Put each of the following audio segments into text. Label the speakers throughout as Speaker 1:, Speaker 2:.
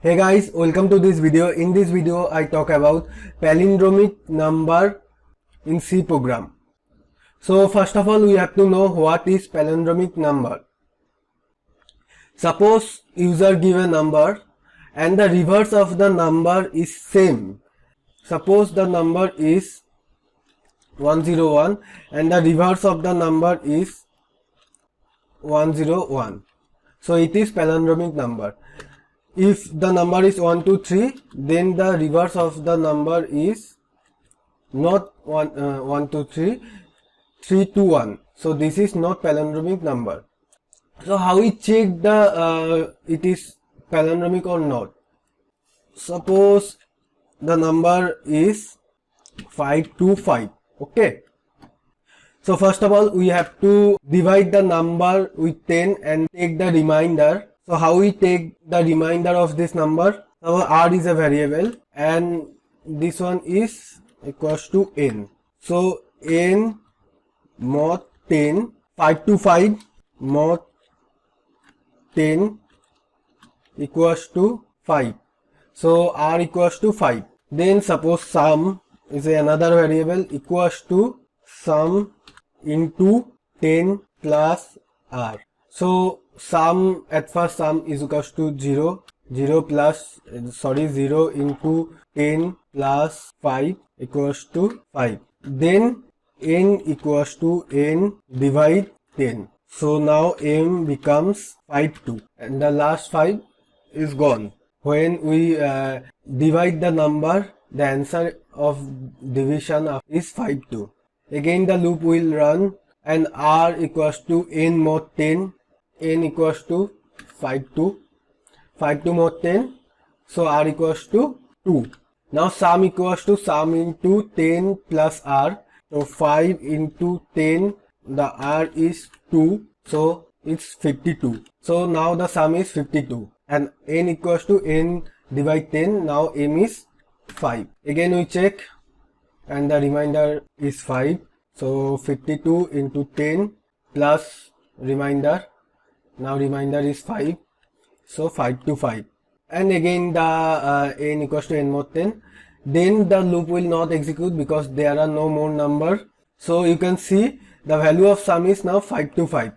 Speaker 1: Hey guys, welcome to this video. In this video I talk about palindromic number in C program. So first of all we have to know what is palindromic number. Suppose user give a number and the reverse of the number is same. Suppose the number is 101 and the reverse of the number is 101. So it is palindromic number. If the number is 123, then the reverse of the number is not 123, 321. So this is not palindromic number. So how we check the it is palindromic or not? Suppose the number is 525. Okay. So first of all we have to divide the number with 10 and take the remainder. So how we take the remainder of this number? Our r is a variable and this one is equals to n. So n mod 10, 5 to 5 mod 10 equals to 5. So r equals to 5. Then suppose sum is another variable equals to sum into 10 plus r. So sum at first sum is equals to 0 into 10 plus 5 equals to 5. Then n equals to n divide 10. So now m becomes 52 and the last 5 is gone. When we divide the number, the answer of division is 52. Again the loop will run and r equals to n mod 10, n equals to 52 mod 10, so r equals to 2. Now sum equals to sum into 10 plus r, so 5 into 10, the r is 2, so it's 52. So now the sum is 52 and n equals to n divide 10, now m is 5. Again we check and the remainder is 5. So 52 into 10 plus remainder, now remainder is 5. So 5 to 5. And again the n equals to n mod 10. Then the loop will not execute because there are no more numbers. So you can see the value of sum is now 5 to 5.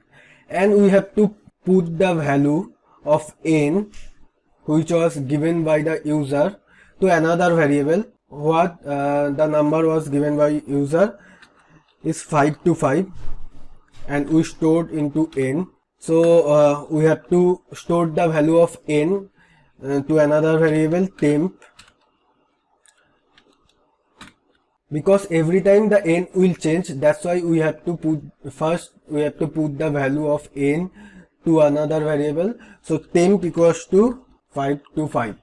Speaker 1: And we have to put the value of n which was given by the user to another variable. What the number was given by user is 5 to 5 and we stored into n. So we have to store the value of n to another variable temp, because every time the n will change, that's why we have to put the value of n to another variable. So temp equals to 5 to 5.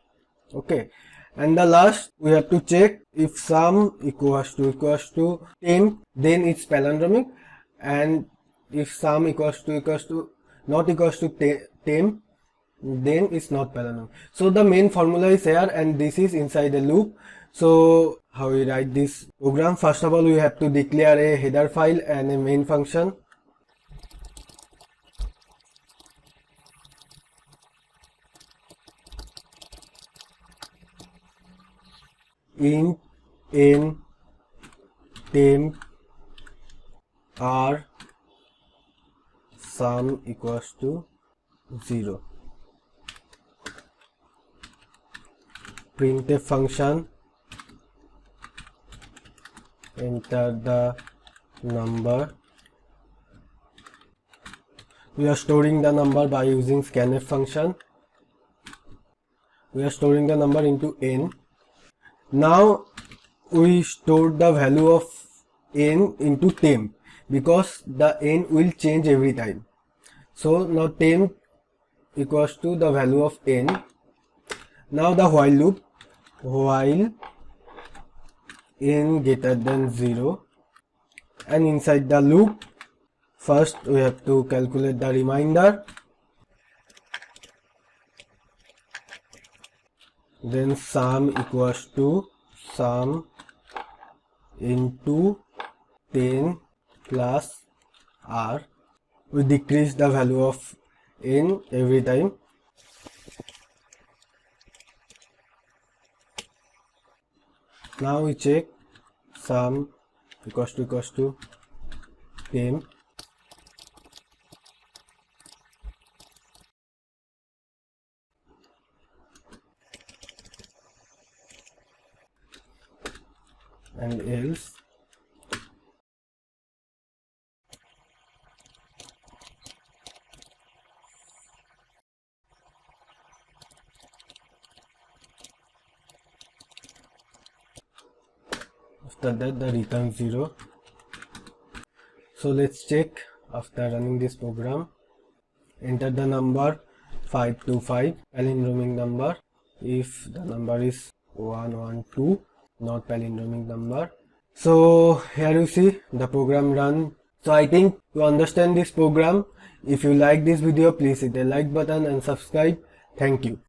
Speaker 1: Okay, and the last we have to check if sum equals to temp, then it's palindromic, and if sum not equals to temp, then it's not palindromic. So the main formula is here and this is inside the loop. So how we write this program? First of all we have to declare a header file and a main function. Int n temp r sum equals to 0. Printf function, enter the number. We are storing the number by using scanf function. We are storing the number into n. Now we store the value of n into temp because the n will change every time. So now temp equals to the value of n. Now the while loop, while n greater than 0, and inside the loop first we have to calculate the remainder, then sum equals to sum into 10 plus r. We decrease the value of n every time. Now we check sum equals to 10. And else after that the return 0. So let's check after running this program. Enter the number 525, palindromic number. If the number is 112, not palindromic number. So here you see the program run. So I think to understand this program, if you like this video, please hit the like button and subscribe. Thank you.